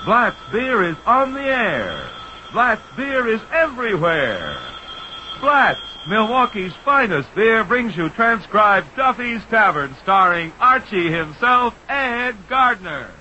Blatt's Beer is on the air. Blatt's Beer is everywhere. Blatt's, Milwaukee's finest beer, brings you transcribed Duffy's Tavern, starring Archie himself, Ed Gardner.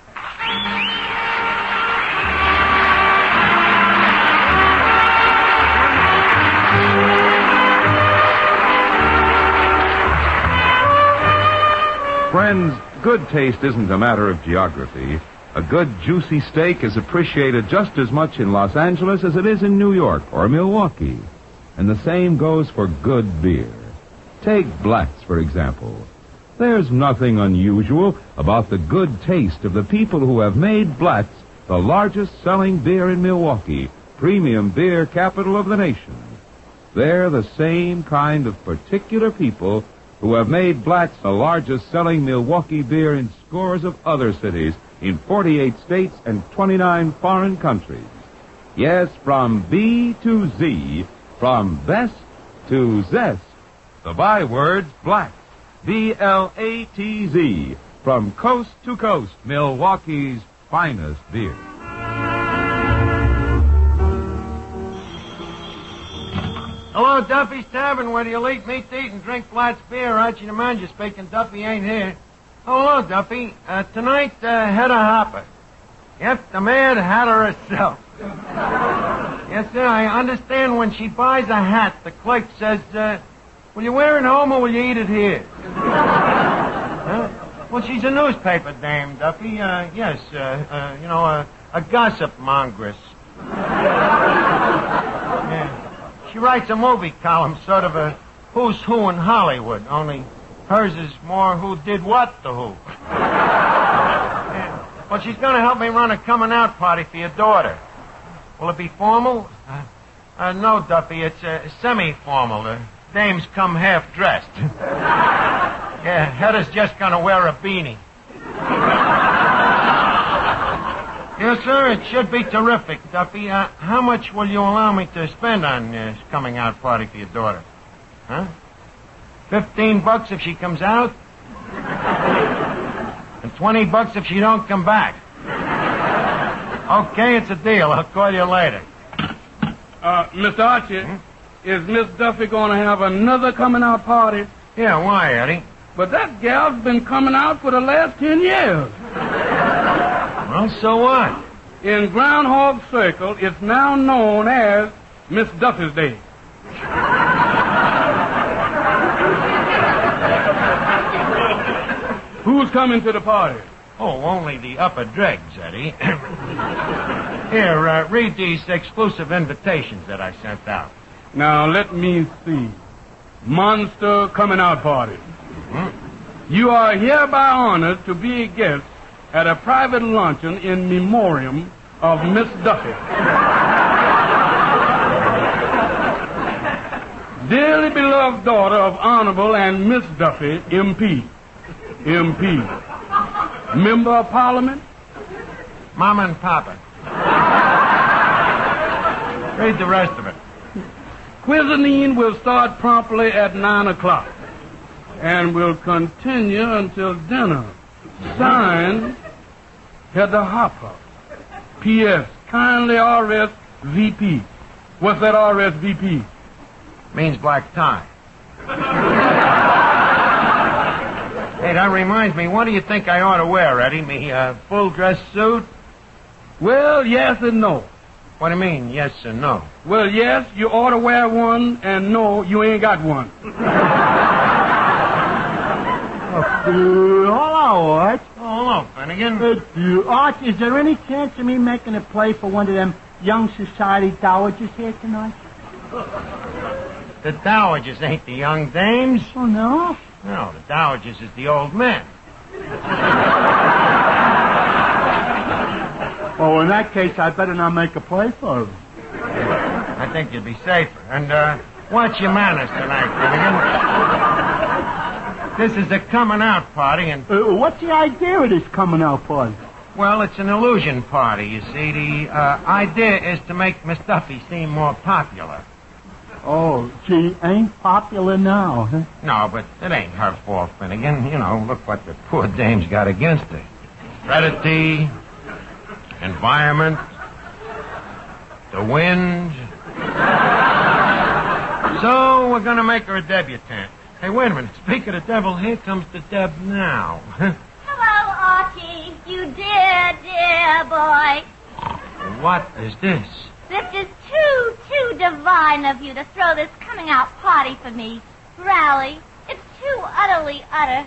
Friends, good taste isn't a matter of geography. A good, juicy steak is appreciated just as much in Los Angeles as it is in New York or Milwaukee. And the same goes for good beer. Take Blatt's, for example. There's nothing unusual about the good taste of the people who have made Blatt's the largest selling beer in Milwaukee, premium beer capital of the nation. They're the same kind of particular people who have made Blatt's the largest selling Milwaukee beer in scores of other cities in 48 states and 29 foreign countries. Yes, from B to Z, from best to zest, the byword's Blatt's, B-L-A-T-Z, from coast to coast, Milwaukee's finest beer. Hello, Duffy's Tavern, where you'll eat meat to eat and drink Blatt's beer. Archie the Manager speaking. Duffy ain't here. Oh, hello, Duffy. Tonight, Hedda Hopper. Yep, the mad hatter herself. Yes, sir, I understand when she buys a hat, the clerk says, will you wear it home or will you eat it here? Huh? Well, she's a newspaper dame, Duffy. Yes, a gossip mongress. Yeah. She writes a movie column, sort of a who's who in Hollywood, only hers is more who did what to who. Yeah. Well, she's going to help me run a coming-out party for your daughter. Will it be formal? No, Duffy, it's semi-formal. The dames come half-dressed. Yeah, Hedda's just going to wear a beanie. Yes, sir, it should be terrific, Duffy. How much will you allow me to spend on this coming-out party for your daughter? Huh? $15 if she comes out? And $20 if she don't come back. Okay, it's a deal. I'll call you later. Mr. Archie, is Miss Duffy going to have another coming-out party? Yeah, why, Eddie? But that gal's been coming out for the last 10 years. Well, so what? In Groundhog Circle, it's now known as Miss Duffy's Day. Who's coming to the party? Oh, only the upper dregs, Eddie. Here, read these exclusive invitations that I sent out. Now, let me see. Monster coming out party. You are hereby honored to be a guest at a private luncheon in memoriam of Miss Duffy. Dearly beloved daughter of Honorable and Miss Duffy, MP. MP. Member of Parliament? Mama and Papa. Read the rest of it. Cuisine will start promptly at 9 o'clock and will continue until dinner. Signed, Hedda Hopper. P.S. Kindly RSVP. What's that RSVP? Means black tie. Hey, that reminds me, what do you think I ought to wear, Eddie? Me full dress suit? Well, yes and no. What do you mean, yes and no? Well, yes, you ought to wear one, and no, you ain't got one. Hello, Art. Oh, hello, Finnegan. Art, is there any chance of me making a play for one of them young society dowagers here tonight? The dowagers ain't the young dames. Oh, no? No, the dowagers is the old men. Oh, in that case, I better not make a play for them. I think you'd be safer. And, watch your manners tonight, Finnegan. This is a coming-out party, and... what's the idea of this coming-out party? Well, it's an illusion party, you see. The idea is to make Miss Duffy seem more popular. Oh, she ain't popular now, huh? No, but it ain't her fault, Finnegan. You know, look what the poor dame's got against her. Heredity, environment, the wind. So we're going to make her a debutante. Hey, wait a minute. Speak of the devil, here comes the Deb now. Hello, Archie. You dear boy. What is this? This is too divine of you to throw this coming out party for me. Rally. It's too utterly utter.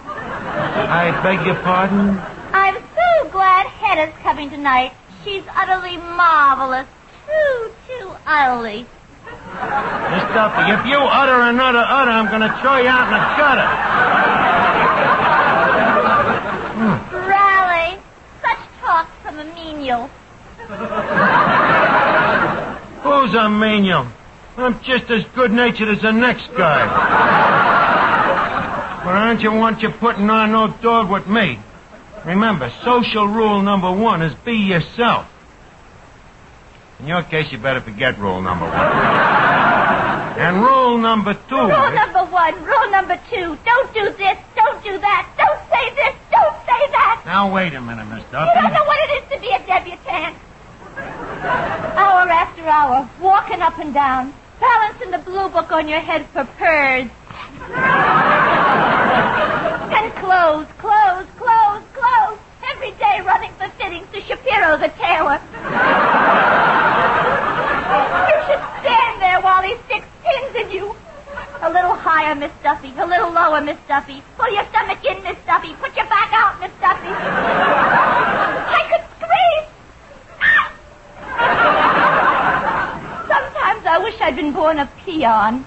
I beg your pardon? I'm so glad Hedda's coming tonight. She's utterly marvelous. Too utterly. Miss Duffy, if you utter another utter, I'm going to throw you out in the gutter. Rally. Such talk from a menial. Who's a menial? I'm just as good-natured as the next guy. But aren't you want you putting on no dog with me? Remember, social rule number 1 is be yourself. In your case, you better forget rule number 1. And rule number 2... Rule number 1, rule number 2, don't do this, don't do that, don't say this, don't say that. Now, wait a minute, Miss Duffy. You don't know what it is to be a debutante. Hour after hour, walking up and down, balancing the blue book on your head for purrs. And clothes. Every day running for fittings to Shapiro the tailor. You should stand there while he sticks pins in you. A little higher, Miss Duffy. A little lower, Miss Duffy. Pull your stomach in, Miss Duffy. Put your back out, Miss Duffy. I could scream. Sometimes I wish I'd been born a peon.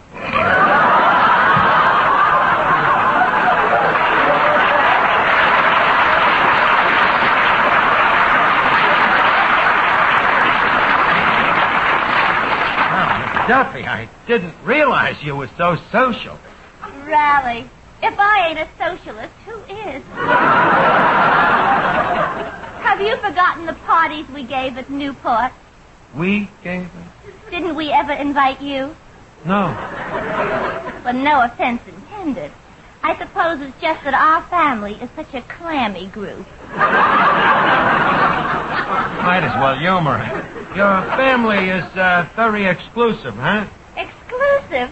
Duffy, I didn't realize you were so social. Rally. If I ain't a socialist, who is? Have you forgotten the parties we gave at Newport? We gave it? Didn't we ever invite you? No. Well, no offense intended. I suppose it's just that our family is such a clammy group. Might as well humor it. Your family is very exclusive, huh? Exclusive?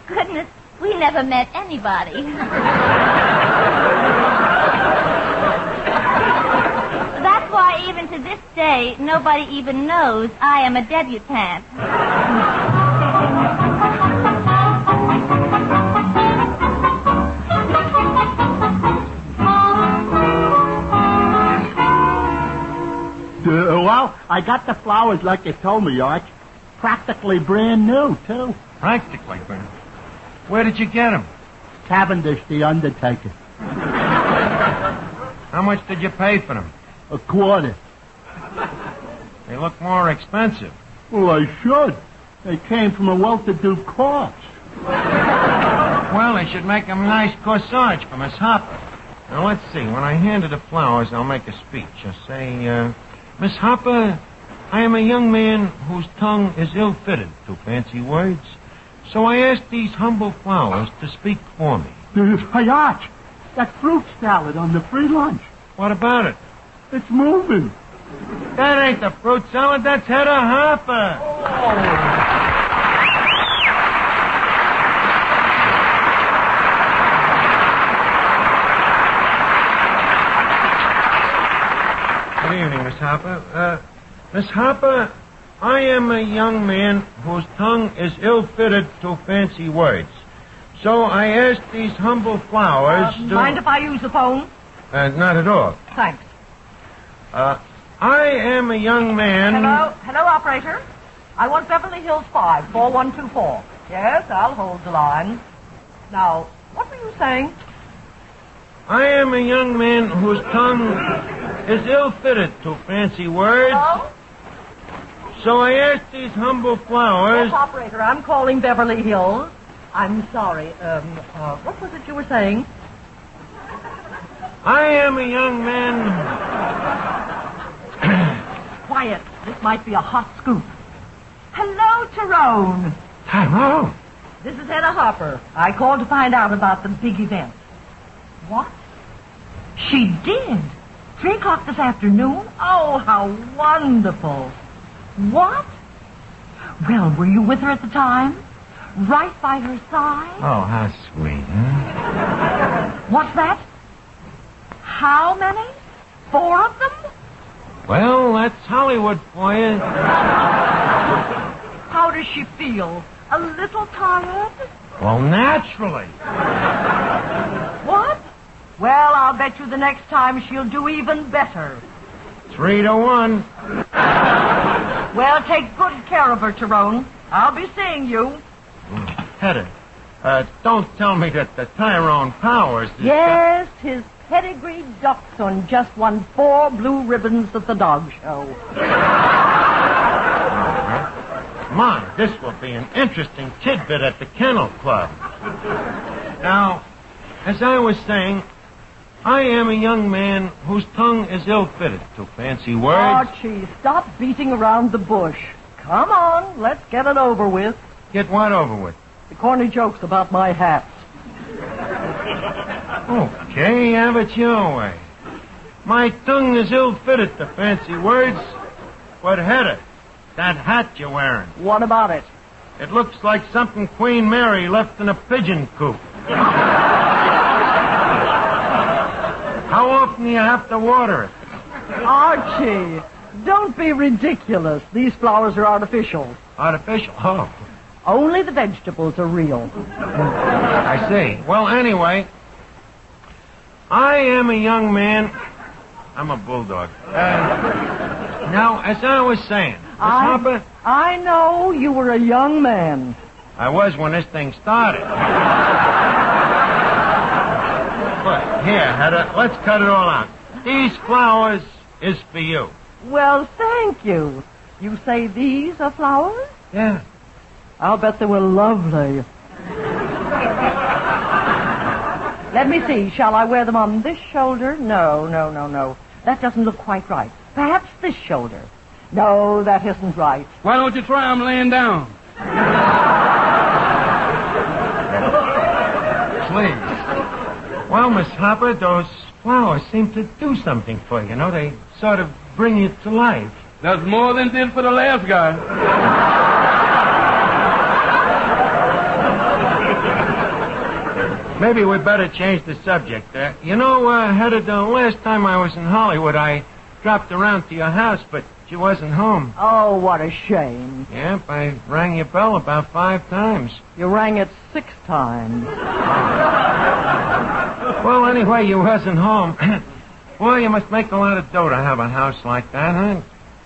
Goodness, we never met anybody. That's why even to this day, nobody even knows I am a debutante. Well, I got the flowers like you told me, Arch. Practically brand new, too. Practically brand new? Where did you get them? Cavendish, the undertaker. How much did you pay for them? $25. They look more expensive. Well, I should. They came from a well-to-do corpse. Well, they should make them nice corsage for Miss Hopper. Now, let's see. When I hand her the flowers, I'll make a speech. I'll say, Miss Hopper, I am a young man whose tongue is ill-fitted to fancy words, so I ask these humble flowers to speak for me. Hey, Arch, that fruit salad on the free lunch. What about it? It's moving. That ain't the fruit salad, that's Hedda Hopper. Good evening, Miss Hopper. Miss Hopper, I am a young man whose tongue is ill-fitted to fancy words. So I ask these humble flowers to... Mind if I use the phone? Not at all. Thanks. I am a young man... Hello, operator. I want Beverly Hills 5, 4124. Yes, I'll hold the line. Now, what were you saying? I am a young man whose tongue is ill-fitted to fancy words. Hello? So I ask these humble flowers... Yes, operator, I'm calling Beverly Hills. I'm sorry. What was it you were saying? I am a young man... Quiet. This might be a hot scoop. Hello, Tyrone. Tyrone? This is Hedda Hopper. I called to find out about the big event. What? She did? 3 o'clock this afternoon? Oh, how wonderful. What? Well, were you with her at the time? Right by her side? Oh, how sweet, huh? What's that? How many? 4 of them? Well, that's Hollywood for you. How does she feel? A little tired? Well, naturally. What? Well, I'll bet you the next time she'll do even better. 3-1. Well, take good care of her, Tyrone. I'll be seeing you. Hedda, don't tell me that the Tyrone Powers is... Yes, his pedigreed dachshund just won 4 blue ribbons at the dog show. My, this will be an interesting tidbit at the Kennel Club. Now, as I was saying, I am a young man whose tongue is ill-fitted to fancy words. Archie, stop beating around the bush. Come on, let's get it over with. Get what over with? The corny jokes about my hats. Okay, have it your way. My tongue is ill-fitted to fancy words, but Hedda, that hat you're wearing. What about it? It looks like something Queen Mary left in a pigeon coop. How often do you have to water it? Archie, don't be ridiculous. These flowers are artificial. Artificial? Oh. Only the vegetables are real. I see. Well, anyway, I am a young man. I'm a bulldog. Now, as I was saying, Miss Harper... I know you were a young man. I was when this thing started. But here, Hedda, let's cut it all out. These flowers is for you. Well, thank you. You say these are flowers? Yeah. I'll bet they were lovely. Let me see. Shall I wear them on this shoulder? No. That doesn't look quite right. Perhaps this shoulder. No, that isn't right. Why don't you try 'em laying down? Please. Well, Miss Harper, those flowers seem to do something for you. You know, they sort of bring you to life. That's more than did for the last guy. Maybe we better change the subject. You know, Hedda, the last time I was in Hollywood, I dropped around to your house, but she wasn't home. Oh, what a shame. Yep, I rang your bell about 5 times. You rang it 6 times. Well, anyway, you wasn't home. Well, you must make a lot of dough to have a house like that, huh?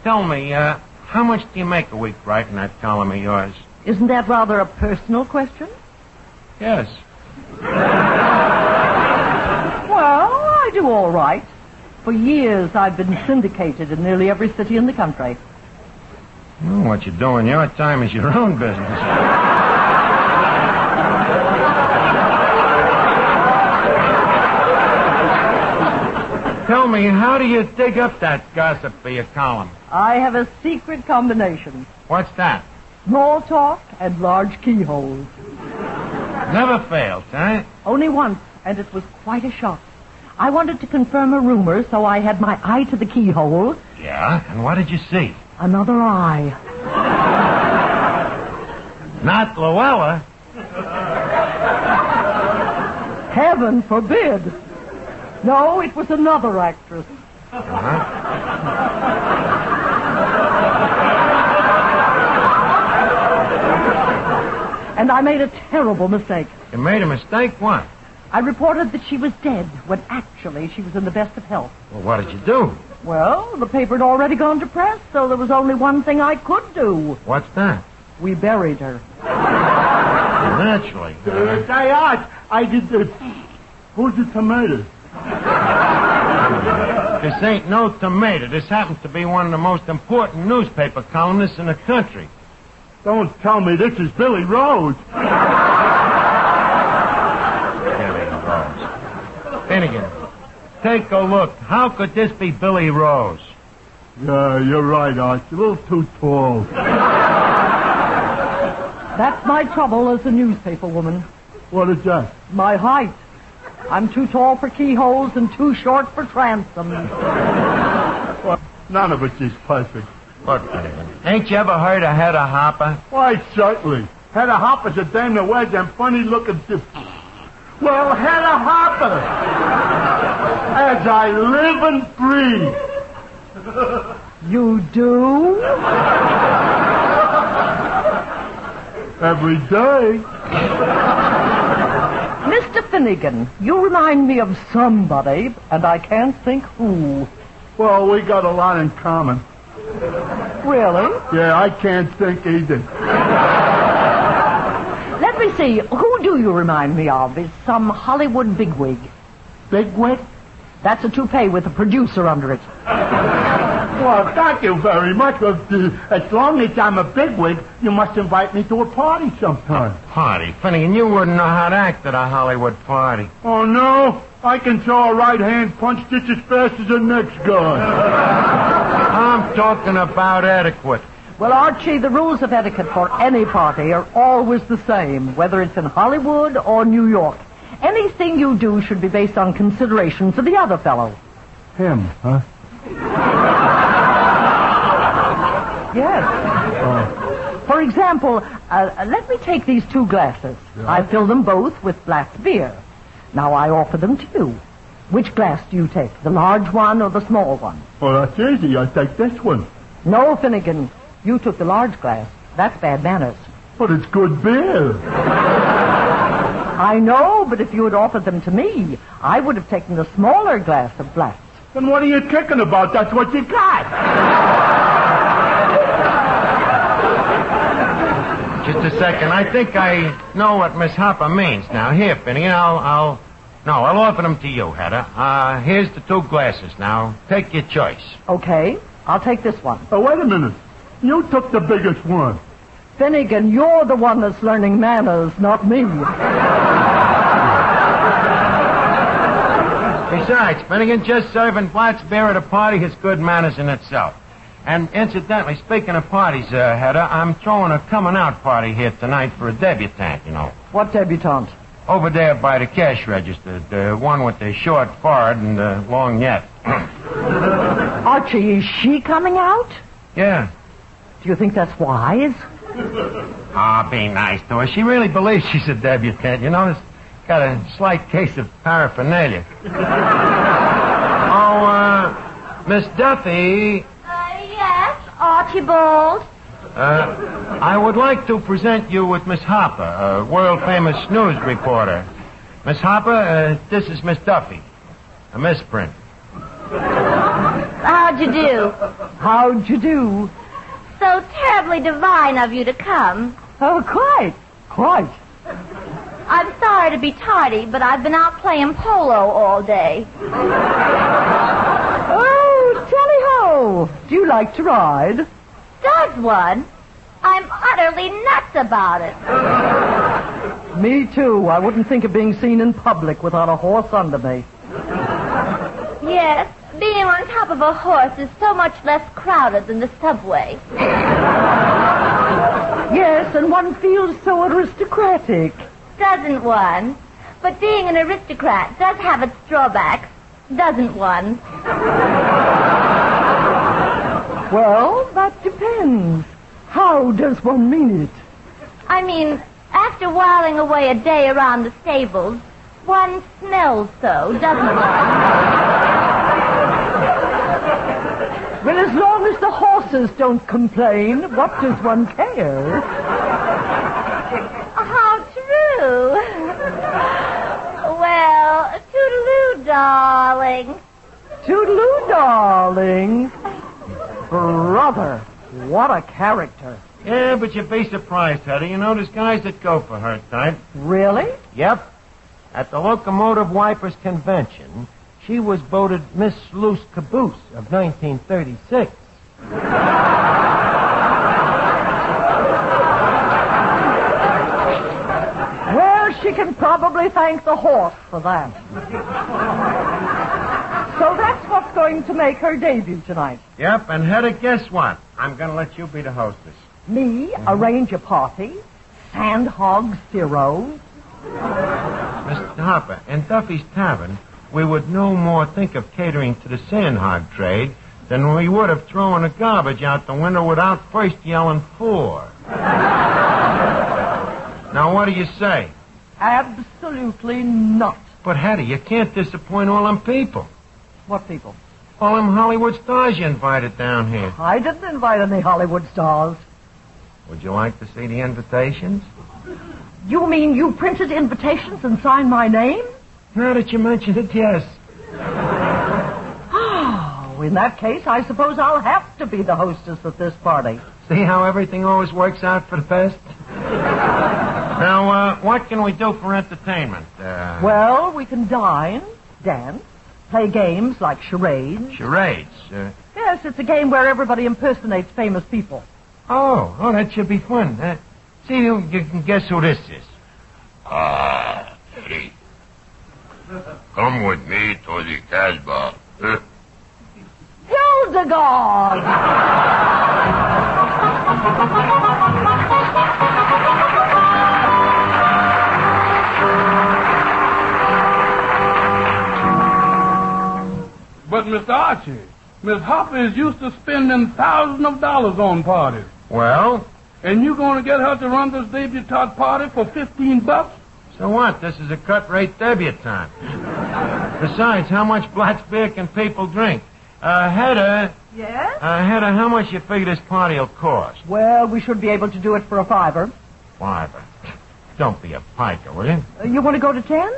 Tell me, how much do you make a week writing that column of yours? Isn't that rather a personal question? Yes. Well, I do all right. For years, I've been syndicated in nearly every city in the country. Well, what you do in your time is your own business. Tell me, how do you dig up that gossip for your column? I have a secret combination. What's that? Small talk and large keyholes. Never fails, huh? Only once, and it was quite a shock. I wanted to confirm a rumor, so I had my eye to the keyhole. Yeah? And what did you see? Another eye. Not Luella. Heaven forbid. No, it was another actress. Uh-huh. And I made a terrible mistake. You made a mistake? What? I reported that she was dead, when actually she was in the best of health. Well, what did you do? Well, the paper had already gone to press, so there was only one thing I could do. What's that? We buried her. Naturally. Say, Art, I did the... Who's the tomato? This ain't no tomato. This happens to be one of the most important newspaper columnists in the country. Don't tell me this is Billy Rose. Billy Rose. Finnegan, take a look. How could this be Billy Rose? Yeah, you're right, Art. You're a little too tall. That's my trouble as a newspaper woman. What is that? My height. I'm too tall for keyholes and too short for transoms. Well, none of it is perfect. Look, ain't you ever heard of Hedda Hopper? Why, certainly. Hedda Hopper's a dame that wears them funny-looking... Well, Hedda Hopper! As I live and breathe. You do? Every day. Mr. Finnegan, you remind me of somebody, and I can't think who. Well, we got a lot in common. Really? Yeah, I can't think either. Let me see. Who do you remind me of? Is some Hollywood bigwig. Bigwig? That's a toupee with a producer under it. Well, thank you very much. As long as I'm a bigwig, you must invite me to a party sometime. Party? Finnegan, you wouldn't know how to act at a Hollywood party. Oh, no? I can throw a right-hand punch just as fast as the next guy. I'm talking about etiquette. Well, Archie, the rules of etiquette for any party are always the same, whether it's in Hollywood or New York. Anything you do should be based on consideration for the other fellow. Him, huh? Yes. For example, let me take these 2 glasses. Yeah. I fill them both with Black's beer. Now I offer them to you. Which glass do you take, the large one or the small one? Well, that's easy. I take this one. No, Finnegan. You took the large glass. That's bad manners. But it's good beer. I know, but if you had offered them to me, I would have taken the smaller glass of Black's. Then what are you kicking about? That's what you got. Just a second. I think I know what Miss Hopper means. Now, here, Finnegan, I'll offer them to you, Hedda. Here's the 2 glasses. Now, take your choice. Okay, I'll take this one. Oh, wait a minute. You took the biggest one. Finnegan, you're the one that's learning manners, not me. Besides, Finnegan, just serving Black's beer at a party is good manners in itself. And incidentally, speaking of parties, Hedda, I'm throwing a coming-out party here tonight for a debutante, you know. What debutante? Over there by the cash register, the one with the short forehead and the long neck. Archie, is she coming out? Yeah. Do you think that's wise? Be nice to her. She really believes she's a debutante. You know, she's got a slight case of paraphernalia. Miss Duffy. Yes, Archibald. I would like to present you with Miss Hopper, a world-famous news reporter. Miss Hopper, this is Miss Duffy, a misprint. How'd you do? How'd you do? So terribly divine of you to come. Oh, quite. I'm sorry to be tardy, but I've been out playing polo all day. Oh, tally-ho! Do you like to ride? Does one? I'm utterly nuts about it. Me too. I wouldn't think of being seen in public without a horse under me. Yes, being on top of a horse is so much less crowded than the subway. Yes, and one feels so aristocratic. Doesn't one? But being an aristocrat does have its drawbacks, doesn't one? Well, that depends. How does one mean it? I mean, after whiling away a day around the stables, one smells so, doesn't one? Well, as long as the horses don't complain, what does one care? How true. Well, toodaloo, darling. Toodaloo, darling. Brother, what a character. Yeah, but you'd be surprised, Hedda. You know, there's guys that go for her type. Really? Yep. At the Locomotive Wipers Convention, she was voted Miss Loose Caboose of 1936. Well, she can probably thank the horse for that. So that's what's going to make her debut tonight. Yep, and Hedda, guess what? I'm going to let you be the hostess. Me arrange a party, sandhog Ciro, Mr. Hopper, in Duffy's Tavern, we would no more think of catering to the sandhog trade than we would of throwing the garbage out the window without first yelling for. Now, what do you say? Absolutely not. But, Hedda, you can't disappoint all them people. What people? All them Hollywood stars you invited down here. I didn't invite any Hollywood stars. Would you like to see the invitations? You mean you printed invitations and signed my name? Now that you mention it, yes. Oh, in that case, I suppose I'll have to be the hostess at this party. See how everything always works out for the best? Now, what can we do for entertainment? Well, we can dine, dance, play games like charades. Charades? Yes, it's a game where everybody impersonates famous people. Oh, that should be fun. See, you can guess who this is. Eddie. Come with me to the Casbah. Hildegard! But, Mr. Archie, Miss Hopper is used to spending thousands of dollars on parties. Well? And you going to get her to run this debutante party for $15? So what? This is a cut-rate debutante. Besides, how much black beer can people drink? Hedda. Yes? Hedda, how much you figure this party will cost? Well, we should be able to do it for $5. $5. Don't be a piker, will you? You want to go to 10?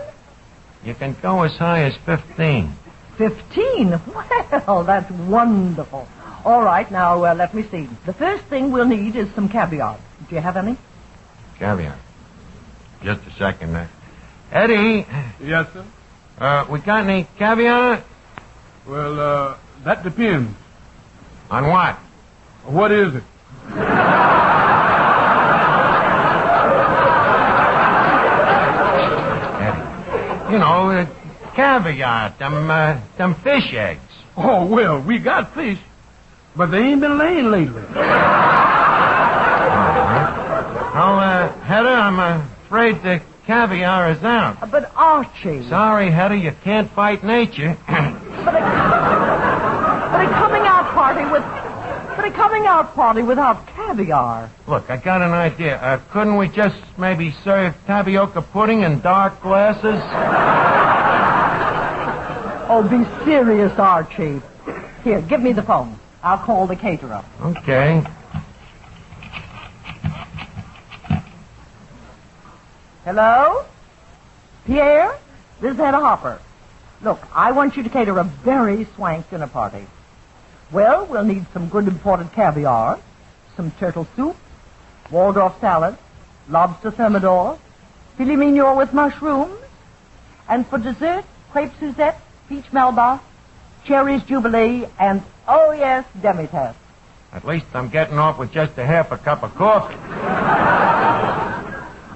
You can go as high as 15. 15? Well, that's wonderful. All right, now, let me see. The first thing we'll need is some caviar. Do you have any? Caviar? Just a second there. Eddie. Yes, sir? We got any caviar? Well, that depends. On what? What is it? Eddie. You know, caviar, them fish eggs. Oh, well, we got fish, but they ain't been laying lately. Oh, Hedda, I'm afraid the caviar is out. But Archie... Sorry, Hedda, you can't fight nature. But a coming out party without caviar. Look, I got an idea. Couldn't we just maybe serve tapioca pudding in dark glasses? Oh, be serious, Archie. Here, give me the phone. I'll call the caterer. Okay. Hello? Pierre? This is Hedda Hopper. Look, I want you to cater a very swank dinner party. Well, we'll need some good imported caviar, some turtle soup, Waldorf salad, lobster thermidor, filet mignon with mushrooms, and for dessert, crepe Suzette, peach melba, cherries jubilee, and, oh yes, demi-tasse. At least I'm getting off with just a half a cup of coffee.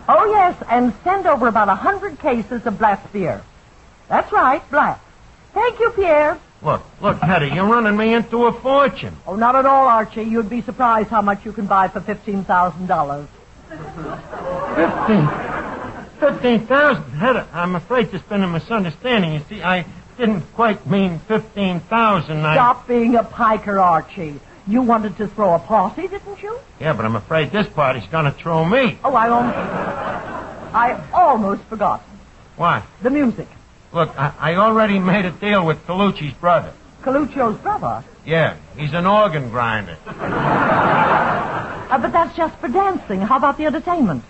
Oh yes, and send over about 100 cases of black beer. That's right, black. Thank you, Pierre. Look, Hedda, you're running me into a fortune. Oh, not at all, Archie. You'd be surprised how much you can buy for $15,000. 15,000? Hedda, I'm afraid there's been a misunderstanding. You see, I didn't quite mean 15,000. Stop being a piker, Archie. You wanted to throw a party, didn't you? Yeah, but I'm afraid this party's going to throw me. Oh, I almost forgot. What? The music. Look, I already made a deal with Colucci's brother. Coluccio's brother? Yeah, he's an organ grinder. But that's just for dancing. How about the entertainment?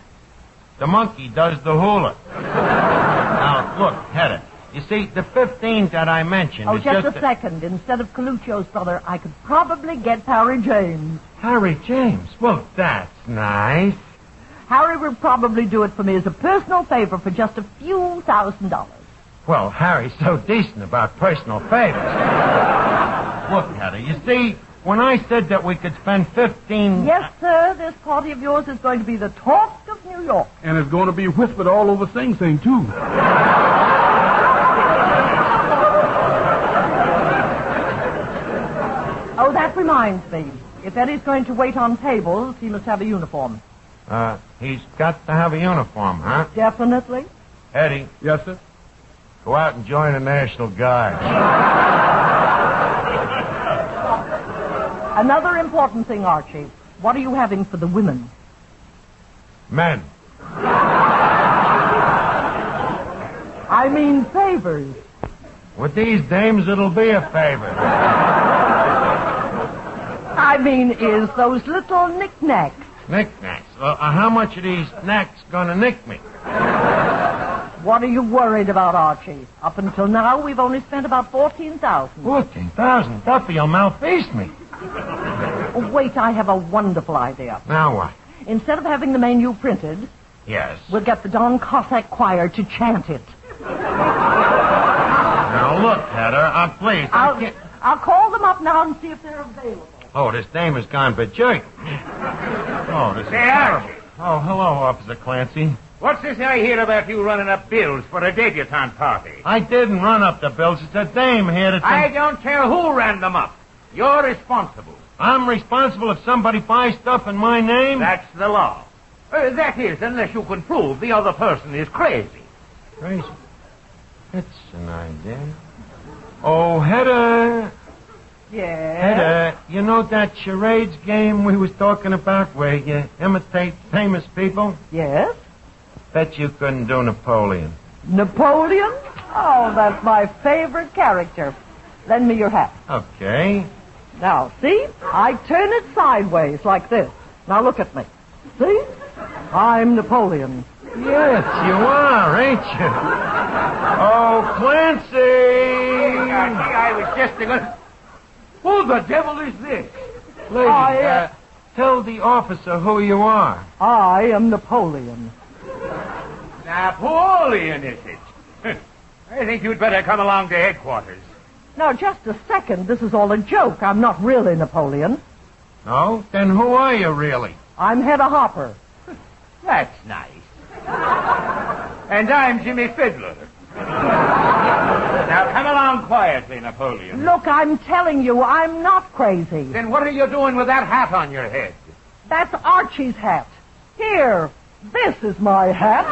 The monkey does the hula. Now, look, Hedda, you see, the 15 that I mentioned is just a second. Instead of Coluccio's brother, I could probably get Harry James. Harry James? Well, that's nice. Harry would probably do it for me as a personal favor for just a few $1,000s. Well, Harry's so decent about personal favors. Look, Hedda, you see, when I said that we could spend 15... Yes, sir, this party of yours is going to be the talk of New York. And it's going to be whispered all over Sing Sing, too. Oh, that reminds me. If Eddie's going to wait on tables, he must have a uniform. He's got to have a uniform, huh? Definitely. Eddie, Yes, sir. go out and join the National Guard. Another important thing, Archie. What are you having for the women? Men. I mean favors. With these dames, it'll be a favor. I mean, is those little knickknacks. Knickknacks. How much are these knacks gonna nick me? What are you worried about, Archie? Up until now, we've only spent about 14,000. 14,000? Duffy, you'll malfeast me. Oh, wait, I have a wonderful idea. Now what? Instead of having the menu printed, Yes. we'll get the Don Cossack Choir to chant it. Now look, Hedda, please. I'll call them up now and see if they're available. Oh, this dame has gone berserk. Oh, this is terrible. Oh, hello, Officer Clancy. What's this I hear about you running up bills for a debutante party? I didn't run up the bills. It's a dame here that... I don't care who ran them up. You're responsible. I'm responsible if somebody buys stuff in my name? That's the law. That is, unless you can prove the other person is crazy. Crazy. It's an idea. Oh, Hedda. Yes? Hedda, you know that charades game we was talking about where you imitate famous people? Yes? Bet you couldn't do Napoleon. Napoleon? Oh, that's my favorite character. Lend me your hat. Okay. Now, see? I turn it sideways like this. Now look at me. See? I'm Napoleon. Yes, you are, ain't you? Oh, Clancy! I was just going... Who the devil is this? Lady, tell the officer who you are. I am Napoleon. Napoleon, is it? I think you'd better come along to headquarters. Now, just a second. This is all a joke. I'm not really Napoleon. No? Then who are you, really? I'm Hedda Hopper. That's nice. And I'm Jimmy Fiddler. Now, come along quietly, Napoleon. Look, I'm telling you, I'm not crazy. Then what are you doing with that hat on your head? That's Archie's hat. Here, this is my hat.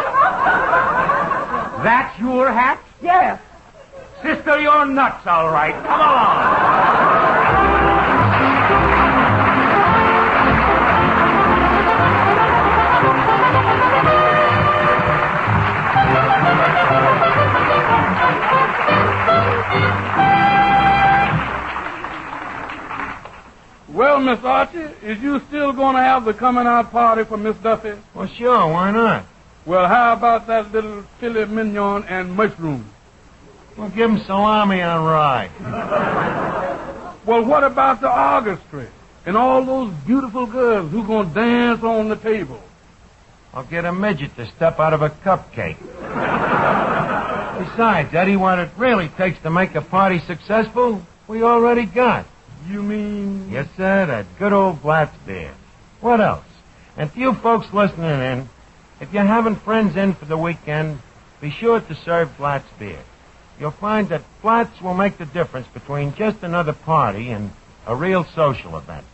That's your hat? Yes. Sister, you're nuts, all right. Come along. Well, Miss Archie, is you still going to have the coming out party for Miss Duffy? Well, sure, why not? Well, how about that little filet mignon and mushroom? Well, give him salami on rye. Well, what about the orchestra and all those beautiful girls who going to dance on the table? I'll get a midget to step out of a cupcake. Besides, Eddie, what it really takes to make a party successful, we already got. You mean? Yes, sir, that good old Blatz beer. What else? And for you folks listening in, if you're having friends in for the weekend, be sure to serve Blatz beer. You'll find that Blatz will make the difference between just another party and a real social event.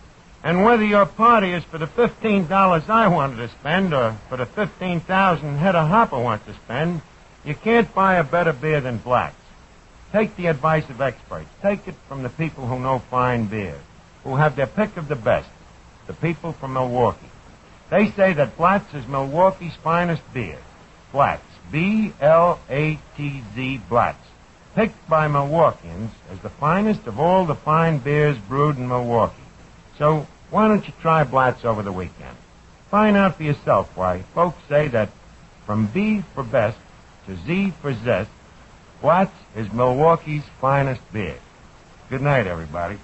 And whether your party is for the $15 I wanted to spend or for the $15,000 Hedda Hopper wants to spend, you can't buy a better beer than Blatz. Take the advice of experts. Take it from the people who know fine beer, who have their pick of the best, the people from Milwaukee. They say that Blatz is Milwaukee's finest beer. Blatz, B-L-A-T-Z, Blatz, picked by Milwaukeeans as the finest of all the fine beers brewed in Milwaukee. So why don't you try Blatz over the weekend? Find out for yourself why folks say that from B for best to Z for zest, Blatz is Milwaukee's finest beer. Good night, everybody.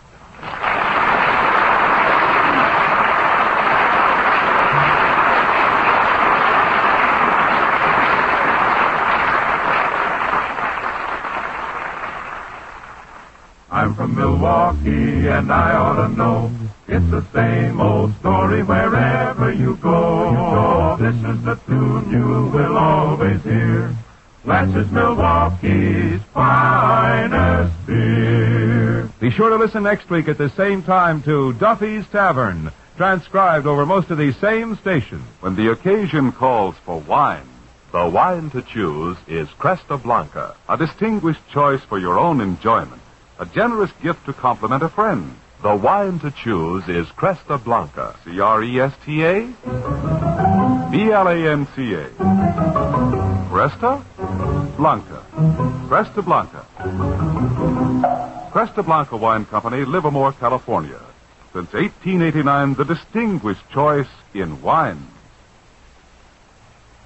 I'm from Milwaukee and I ought to know. It's the same old story wherever you go. This is the tune you will always hear. Blatz is Milwaukee's finest beer. Be sure to listen next week at the same time to Duffy's Tavern, transcribed over most of these same stations. When the occasion calls for wine, the wine to choose is Cresta Blanca, a distinguished choice for your own enjoyment, a generous gift to compliment a friend. The wine to choose is Cresta Blanca, Cresta Blanca. Cresta Blanca. Cresta Blanca. Cresta Blanca Wine Company, Livermore, California. Since 1889, the distinguished choice in wine.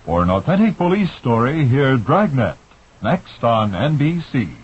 For an authentic police story, hear Dragnet, next on NBC.